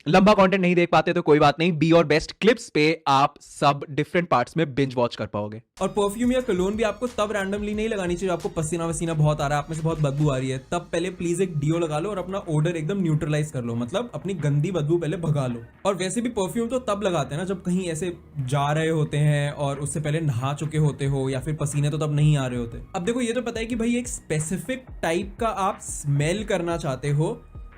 लंबा कंटेंट नहीं देख पाते तो कोई बात नहीं, बी और बेस्ट क्लिप्स पे आप सब डिफरेंट पार्ट्स में बिंज वॉच कर पाओगे। और परफ्यूम या कलोन भी आपको तब रैंडमली नहीं लगानी चाहिए, आपको पसीना वसीना बहुत आ रहा है, आप में से बहुत बदबू आ रही है, तब पहले प्लीज एक डियो लगा लो और अपना ओडर एकदम न्यूट्रलाइज कर लो, मतलब अपनी गंदी बदबू पहले भगा लो। और वैसे भी परफ्यूम तो तब लगाते हैं ना जब कहीं ऐसे जा रहे होते हैं और उससे पहले नहा चुके होते हो, या फिर पसीने तो तब नहीं आ रहे होते। अब देखो ये तो पता है कि भाई एक स्पेसिफिक टाइप का आप स्मेल करना चाहते हो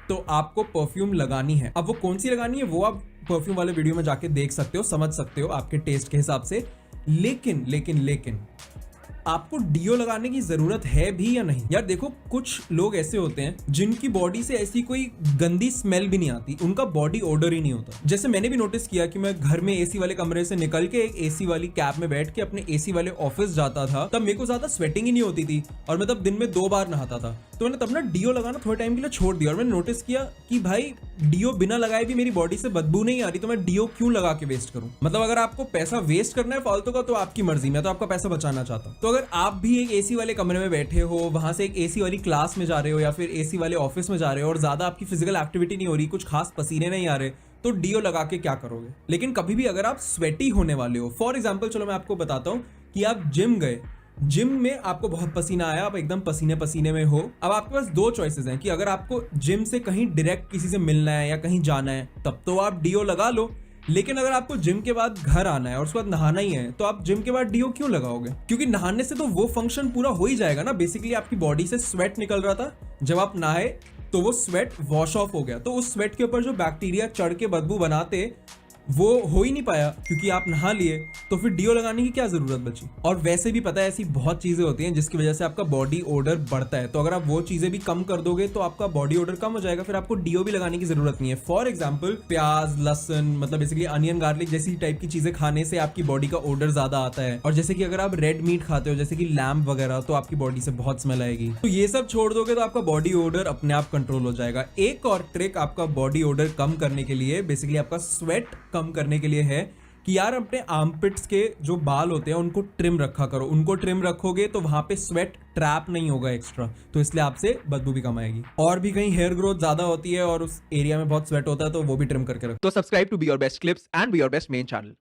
तो आपको परफ्यूम लगानी है। अब वो कौन सी लगानी है वो आप परफ्यूम वाले वीडियो में जाके देख सकते हो, समझ सकते हो आपके टेस्ट के हिसाब से। लेकिन लेकिन लेकिन आपको डियो लगाने की जरूरत है भी या नहीं? यार देखो कुछ लोग ऐसे होते हैं जिनकी बॉडी से ऐसी कोई गंदी स्मेल भी नहीं आती, उनका बॉडी ओडर ही नहीं होता। जैसे मैंने भी नोटिस किया कि मैं घर में एसी वाले कमरे से निकल के एक एसी वाली कैब में बैठ के अपने एसी वाले ऑफिस जाता था, तब मेरे को ज्यादा स्वेटिंग ही नहीं होती थी और मैं तब दिन में 2 बार नहाता था। तो मैंने तब ना डियो लगाना थोड़े टाइम के लिए छोड़ दिया और मैंने नोटिस किया कि भाई डियो बिना लगाए भी मेरी बॉडी से बदबू नहीं आ रही, तो मैं डियो क्यों लगा के वेस्ट करूं? मतलब अगर आपको पैसा वेस्ट करना है फालतू का तो आपकी मर्जी, मैं तो आपका पैसा बचाना चाहता हूं। तो अगर आप भी एक एसी वाले कमरे में बैठे हो, वहां से एक एसी वाली क्लास में जा रहे हो या फिर एसी वाले ऑफिस में जा रहे हो और ज्यादा आपकी फिजिकल एक्टिविटी नहीं हो रही, कुछ खास पसीने नहीं आ रहे, तो डियो लगा के क्या करोगे? लेकिन कभी भी अगर आप स्वेटी होने वाले हो, फॉर एग्जाम्पल चलो मैं आपको बताता हूं कि आप जिम गए, जिम में आपको बहुत पसीना आया, आप एकदम पसीने पसीने में हो। अब आपके पास 2 चॉइसेस हैं कि अगर आपको जिम से कहीं डायरेक्ट किसी से मिलना है या कहीं जाना है तब तो आप डियो लगा लो, लेकिन अगर आपको जिम के बाद घर आना है और उसके बाद नहाना ही है तो आप जिम के बाद डियो क्यों लगाओगे? क्योंकि नहाने से तो वो फंक्शन पूरा हो ही जाएगा ना। बेसिकली आपकी बॉडी से स्वेट निकल रहा था, जब आप नहाए तो वो स्वेट वॉश ऑफ हो गया, तो उस स्वेट के ऊपर जो बैक्टीरिया चढ़ के बदबू बनाते वो हो ही नहीं पाया क्योंकि आप नहा लिए, तो फिर डियो लगाने की क्या जरूरत बची? और वैसे भी पता है ऐसी बहुत चीजें होती हैं जिसकी वजह से आपका बॉडी ओडर बढ़ता है, तो अगर आप वो चीजें भी कम कर दोगे तो आपका बॉडी ओडर कम हो जाएगा, फिर आपको डियो भी लगाने की जरूरत नहीं है। फॉर एग्जाम्पल प्याज, लहसुन, मतलब बेसिकली अनियन, गार्लिक जैसी टाइप की चीजें खाने से आपकी बॉडी का ओडर ज्यादा आता है। और जैसे कि अगर आप रेड मीट खाते हो जैसे कि लैम्ब वगैरह, तो आपकी बॉडी से बहुत स्मेल आएगी। तो ये सब छोड़ दोगे तो आपका बॉडी ओडर अपने आप कंट्रोल हो जाएगा। एक और ट्रिक आपका बॉडी ओडर कम करने के लिए, बेसिकली आपका स्वेट कम करने के लिए है कि यार अपने आर्मपिट्स के जो बाल होते हैं उनको ट्रिम रखा करो। उनको ट्रिम रखोगे तो वहां पे स्वेट ट्रैप नहीं होगा एक्स्ट्रा, तो इसलिए आपसे बदबू भी कम आएगी। और भी कहीं हेयर ग्रोथ ज्यादा होती है और उस एरिया में बहुत स्वेट होता है तो वो भी ट्रिम करके रखो। तो subscribe to be your best clips and be your best main channel.